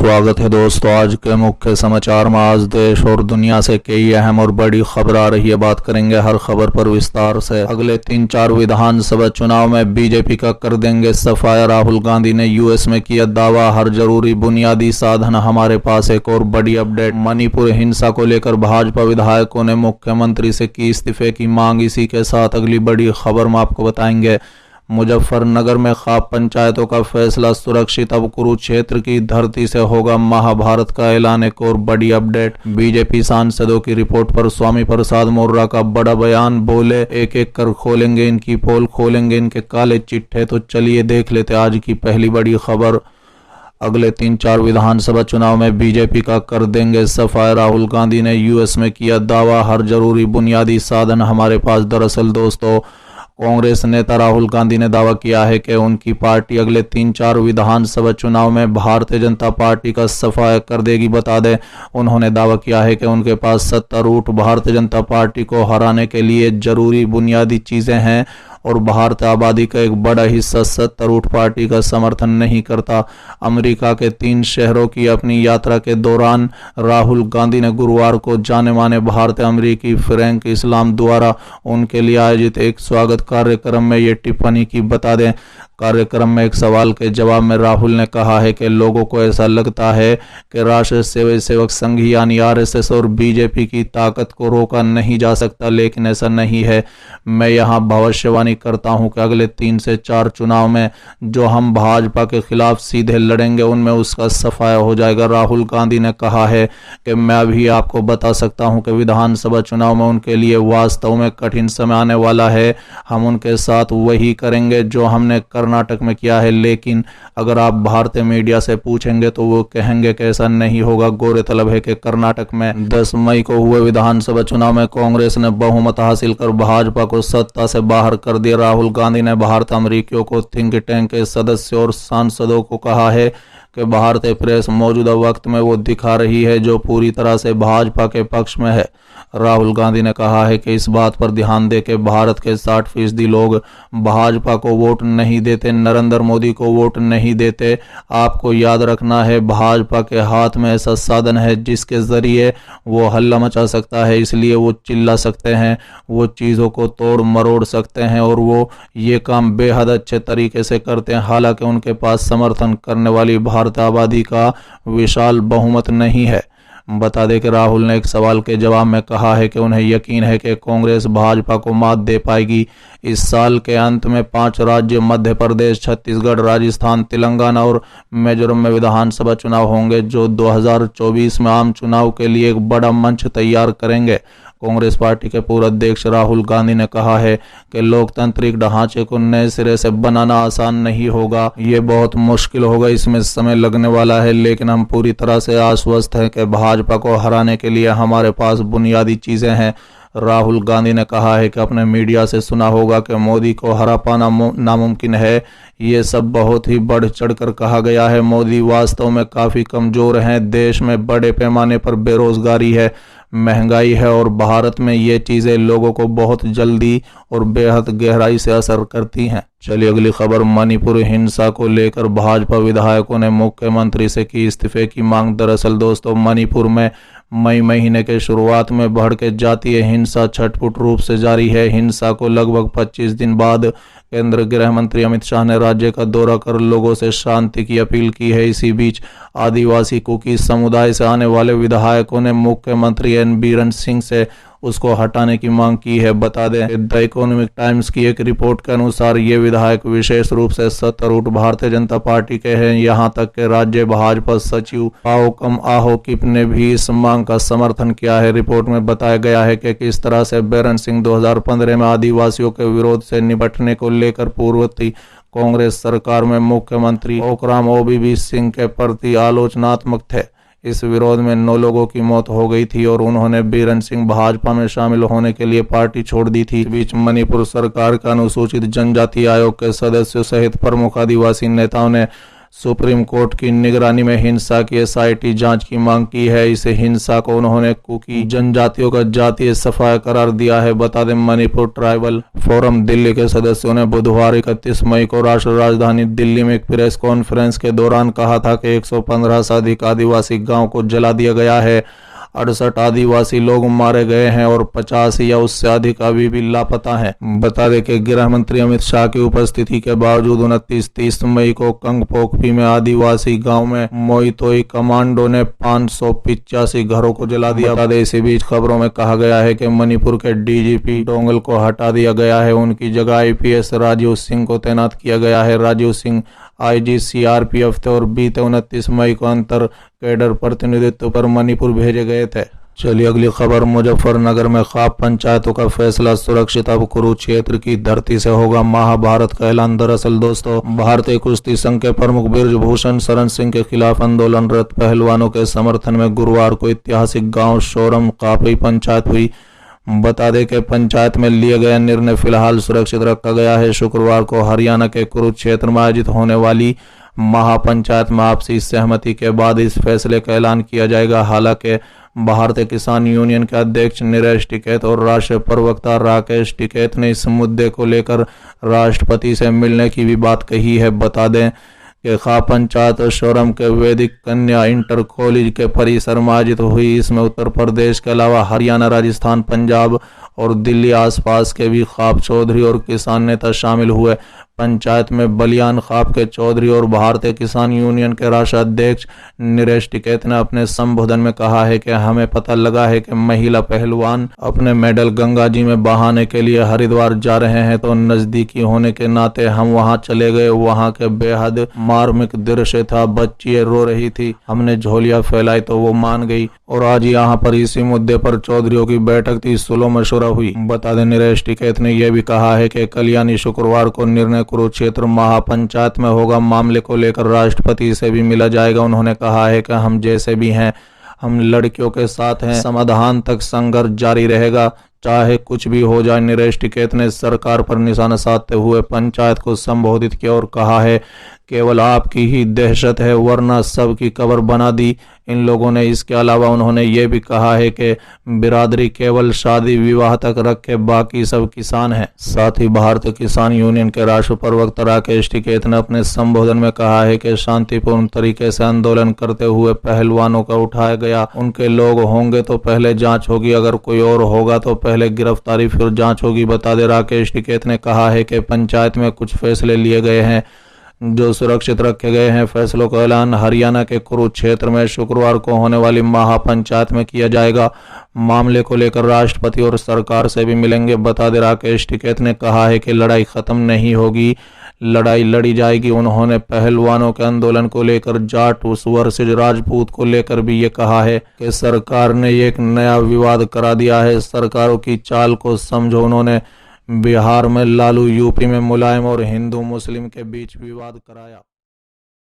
स्वागत है दोस्तों। आज के मुख्य समाचार में आज देश और दुनिया से कई अहम और बड़ी खबर आ रही है। बात करेंगे हर खबर पर विस्तार से। अगले 3-4 विधानसभा चुनाव में बीजेपी का कर देंगे सफाया। राहुल गांधी ने यूएस में किया दावा, हर जरूरी बुनियादी साधन हमारे पास। एक और बड़ी अपडेट, मणिपुर हिंसा को लेकर भाजपा विधायकों ने मुख्यमंत्री से की इस्तीफे की मांग। इसी के साथ अगली बड़ी खबर में आपको बताएंगे। मुजफ्फरनगर में खाप पंचायतों का फैसला सुरक्षित, अब कुरुक्षेत्र की धरती से होगा महाभारत का ऐलान। एक और बड़ी अपडेट, बीजेपी सांसदों की रिपोर्ट पर स्वामी प्रसाद मौर्य का बड़ा बयान। बोले एक एक कर खोलेंगे इनकी पोल, खोलेंगे इनके काले चिट्ठे। तो चलिए देख लेते आज की पहली बड़ी खबर। अगले 3-4 विधानसभा चुनाव में बीजेपी का कर देंगे सफाया। राहुल गांधी ने यूएस में किया दावा, हर जरूरी बुनियादी साधन हमारे पास। दरअसल दोस्तों, कांग्रेस नेता राहुल गांधी ने दावा किया है कि उनकी पार्टी अगले 3-4 विधानसभा चुनाव में भारतीय जनता पार्टी का सफाया कर देगी। बता दें, उन्होंने दावा किया है कि उनके पास 70 रूट भारतीय जनता पार्टी को हराने के लिए जरूरी बुनियादी चीजें हैं और भारतीय आबादी का एक बड़ा हिस्सा 70 रूट पार्टी का समर्थन नहीं करता। अमेरिका के 3 शहरों की अपनी यात्रा के दौरान राहुल गांधी ने गुरुवार को जाने माने भारतीय अमेरिकी फ्रैंक इस्लाम द्वारा उनके लिए आयोजित एक स्वागत कार्यक्रम में ये टिप्पणी की। बता दें, कार्यक्रम में एक सवाल के जवाब में राहुल ने कहा है कि लोगों को ऐसा लगता है कि राष्ट्रीय स्वयंसेवक संघ यानी आरएसएस और बीजेपी की ताकत को रोका नहीं जा सकता, लेकिन ऐसा नहीं है। मैं यहां भविष्यवाणी करता हूं कि अगले 3 से 4 चुनाव में जो हम भाजपा के खिलाफ सीधे लड़ेंगे उनमें उसका सफाया हो जाएगा। राहुल गांधी ने कहा है कि मैं अभी आपको बता सकता हूं कि विधानसभा चुनाव में उनके लिए वास्तव में कठिन समय आने वाला है। हम उनके साथ वही करेंगे जो हमने कर्नाटक में किया है, लेकिन अगर आप भारतीय मीडिया से पूछेंगे तो वो कहेंगे कि ऐसा नहीं होगा। गौरतलब है कि कर्नाटक में 10 मई को हुए विधानसभा चुनाव में कांग्रेस ने बहुमत हासिल कर भाजपा को सत्ता से बाहर कर दिया। राहुल गांधी ने भारत अमेरिकियों को थिंक टैंक के सदस्यों और सांसदों को कहा है कि भारतीय प्रेस मौजूदा वक्त में वो दिखा रही है जो पूरी तरह से भाजपा के पक्ष में है। राहुल गांधी ने कहा है कि इस बात पर ध्यान दें कि भारत के 60% लोग भाजपा को वोट नहीं देते, नरेंद्र मोदी को वोट नहीं देते। आपको याद रखना है, भाजपा के हाथ में ऐसा साधन है जिसके जरिए वो हल्ला मचा सकता है, इसलिए वो चिल्ला सकते हैं, वो चीज़ों को तोड़ मरोड़ सकते हैं और वो ये काम बेहद अच्छे तरीके से करते हैं। हालांकि उनके पास समर्थन करने वाली भारतीय आबादी का विशाल बहुमत नहीं है। बता दें कि राहुल ने एक सवाल के जवाब में कहा है कि उन्हें यकीन है कि कांग्रेस भाजपा को मात दे पाएगी। इस साल के अंत में 5 राज्य मध्य प्रदेश, छत्तीसगढ़, राजस्थान, तेलंगाना और मिजोरम में विधानसभा चुनाव होंगे जो 2024 में आम चुनाव के लिए एक बड़ा मंच तैयार करेंगे। कांग्रेस पार्टी के पूर्व अध्यक्ष राहुल गांधी ने कहा है कि लोकतांत्रिक ढांचे को नए सिरे से बनाना आसान नहीं होगा, ये बहुत मुश्किल होगा, इसमें समय लगने वाला है, लेकिन हम पूरी तरह से आश्वस्त हैं कि भाजपा को हराने के लिए हमारे पास बुनियादी चीजें हैं। राहुल गांधी ने कहा है कि अपने मीडिया से सुना होगा कि मोदी को हरा पाना नामुमकिन है। ये सब बहुत ही बढ़ चढ़कर कहा गया है। मोदी वास्तव में काफ़ी कमज़ोर हैं। देश में बड़े पैमाने पर बेरोजगारी है, महंगाई है और भारत में ये चीज़ें लोगों को बहुत जल्दी और बेहद गहराई से असर करती हैं। चलिए अगली खबर, मणिपुर हिंसा को लेकर भाजपा विधायकों ने मुख्यमंत्री से की इस्तीफे की मांग। दरअसल दोस्तों, मणिपुर में मई महीने के शुरुआत में भड़के जातीय हिंसा छटपुट रूप से जारी है। हिंसा को लगभग 25 दिन बाद केंद्रीय गृह मंत्री अमित शाह ने राज्य का दौरा कर लोगों से शांति की अपील की है। इसी बीच आदिवासी कुकी समुदाय से आने वाले विधायकों ने मुख्यमंत्री एन बीरेन सिंह से उसको हटाने की मांग की है। बता दें, द इकोनॉमिक टाइम्स की एक रिपोर्ट के अनुसार ये विधायक विशेष रूप से 70 रूट भारतीय जनता पार्टी के हैं। यहां तक कि राज्य भाजपा सचिव पाओकम आहो किप ने भी इस मांग का समर्थन किया है। रिपोर्ट में बताया गया है कि किस तरह से बीरेन सिंह 2015 में आदिवासियों के विरोध से निपटने को लेकर पूर्ववर्ती कांग्रेस सरकार में मुख्यमंत्री ओकराम ओबीबी सिंह के प्रति आलोचनात्मक थे। इस विरोध में 9 लोगों की मौत हो गई थी और उन्होंने बीरेन सिंह भाजपा में शामिल होने के लिए पार्टी छोड़ दी थी। इस बीच मणिपुर सरकार का अनुसूचित जनजाति आयोग के सदस्यों सहित प्रमुख आदिवासी नेताओं ने सुप्रीम कोर्ट की निगरानी में हिंसा की SIT जांच की मांग की है। इस हिंसा को उन्होंने कुकी जनजातियों का जातीय सफाया करार दिया है। बता दें, मणिपुर ट्राइबल फोरम दिल्ली के सदस्यों ने बुधवार 31 मई को राष्ट्रीय राजधानी दिल्ली में एक प्रेस कॉन्फ्रेंस के दौरान कहा था कि 115 से अधिक आदिवासी गांव को जला दिया गया है, 68 आदिवासी लोग मारे गए हैं और 50 या उससे अधिक अभी भी लापता हैं। बता दें कि गृह मंत्री अमित शाह की उपस्थिति के बावजूद 29-30 मई को कंगपोकपी में आदिवासी गांव में मोइतोई कमांडो ने 585 घरों को जला दिया। बता दें, इसी बीच खबरों में कहा गया है कि मणिपुर के DGP डोंगल को हटा दिया गया है। उनकी जगह IPS राजीव सिंह को तैनात किया गया है। राजीव सिंह IG CRPF थे और बीते 29 मई को अंतर कैडर प्रतिनिधित्व पर मणिपुर भेजे गए थे। चलिए अगली खबर, मुजफ्फरनगर में खाप पंचायतों का फैसला सुरक्षित, अब कुरुक्षेत्र की धरती से होगा महाभारत का ऐलान। दरअसल दोस्तों, भारतीय कुश्ती संघ के प्रमुख बृजभूषण शरण सिंह के खिलाफ आंदोलनरत पहलवानों के समर्थन में गुरुवार को ऐतिहासिक गांव शोरम कापी पंचायत हुई। बता दें कि पंचायत में लिए गए निर्णय फिलहाल सुरक्षित रखा गया है। शुक्रवार को हरियाणा के कुरुक्षेत्र में आयोजित होने वाली महापंचायत में आपसी सहमति के बाद इस फैसले का ऐलान किया जाएगा। हालांकि भारतीय किसान यूनियन के अध्यक्ष नीरज टिकैत और राष्ट्रीय प्रवक्ता राकेश टिकैत ने इस मुद्दे को लेकर राष्ट्रपति से मिलने की भी बात कही है। बता दें कि खाप पंचायत शोरम के वैदिक कन्या इंटर कॉलेज के परिसर में आयोजित हुई। इसमें उत्तर प्रदेश के अलावा हरियाणा, राजस्थान, पंजाब और दिल्ली आसपास के भी खाप चौधरी और किसान नेता शामिल हुए। पंचायत में बलियान खाप के चौधरी और भारतीय किसान यूनियन के राष्ट्रीय अध्यक्ष नीरज टिकैत ने अपने संबोधन में कहा है कि हमें पता लगा है कि महिला पहलवान अपने मेडल गंगा जी में बहाने के लिए हरिद्वार जा रहे हैं, तो नजदीकी होने के नाते हम वहां चले गए। वहां के बेहद मार्मिक दृश्य था, बच्ची रो रही थी, हमने झोलियां फैलाई तो वो मान गई और आज यहाँ पर इसी मुद्दे पर चौधरियों की बैठक थी, सुलह मशवरा हुई। बता दें, नीरज टिकैत ने यह भी कहा है कि कल यानी शुक्रवार को निर्णय कुरुक्षेत्र महापंचायत में होगा। मामले को लेकर राष्ट्रपति से भी मिला जाएगा। उन्होंने कहा है कि हम जैसे भी हैं, हम लड़कियों के साथ हैं, समाधान तक संघर्ष जारी रहेगा, चाहे कुछ भी हो जाए। नीरज टिकैत ने सरकार पर निशाना साधते हुए पंचायत को संबोधित किया और कहा है, केवल आपकी ही दहशत है वरना सबकी कब्र बना दी इन लोगों ने। इसके अलावा उन्होंने ये भी कहा है कि बिरादरी केवल शादी विवाह तक रखे, बाकी सब किसान हैं। साथ ही भारतीय किसान यूनियन के राष्ट्रीय प्रवक्ता राकेश टिकैत ने अपने संबोधन में कहा है कि शांतिपूर्ण तरीके से आंदोलन करते हुए पहलवानों का उठाया गया, उनके लोग होंगे तो पहले जांच होगी, अगर कोई और होगा तो पहले गिरफ्तारी फिर जांच होगी। बता दें, राकेश टिकैत ने कहा है कि पंचायत में कुछ फैसले लिए गए हैं जो सुरक्षित रखे गए हैं। फैसलों का ऐलान हरियाणा के कुरुक्षेत्र में शुक्रवार को होने वाली महापंचायत में किया जाएगा। मामले को लेकर राष्ट्रपति और सरकार से भी मिलेंगे। बता दें, राकेश टिकैत ने कहा है कि लड़ाई खत्म नहीं होगी, लड़ाई लड़ी जाएगी। उन्होंने पहलवानों के आंदोलन को लेकर जाट वर्सेज राजपूत को लेकर भी ये कहा है कि सरकार ने एक नया विवाद करा दिया है, सरकारों की चाल को समझो। उन्होंने बिहार में लालू, यूपी में मुलायम और हिंदू मुस्लिम के बीच विवाद कराया।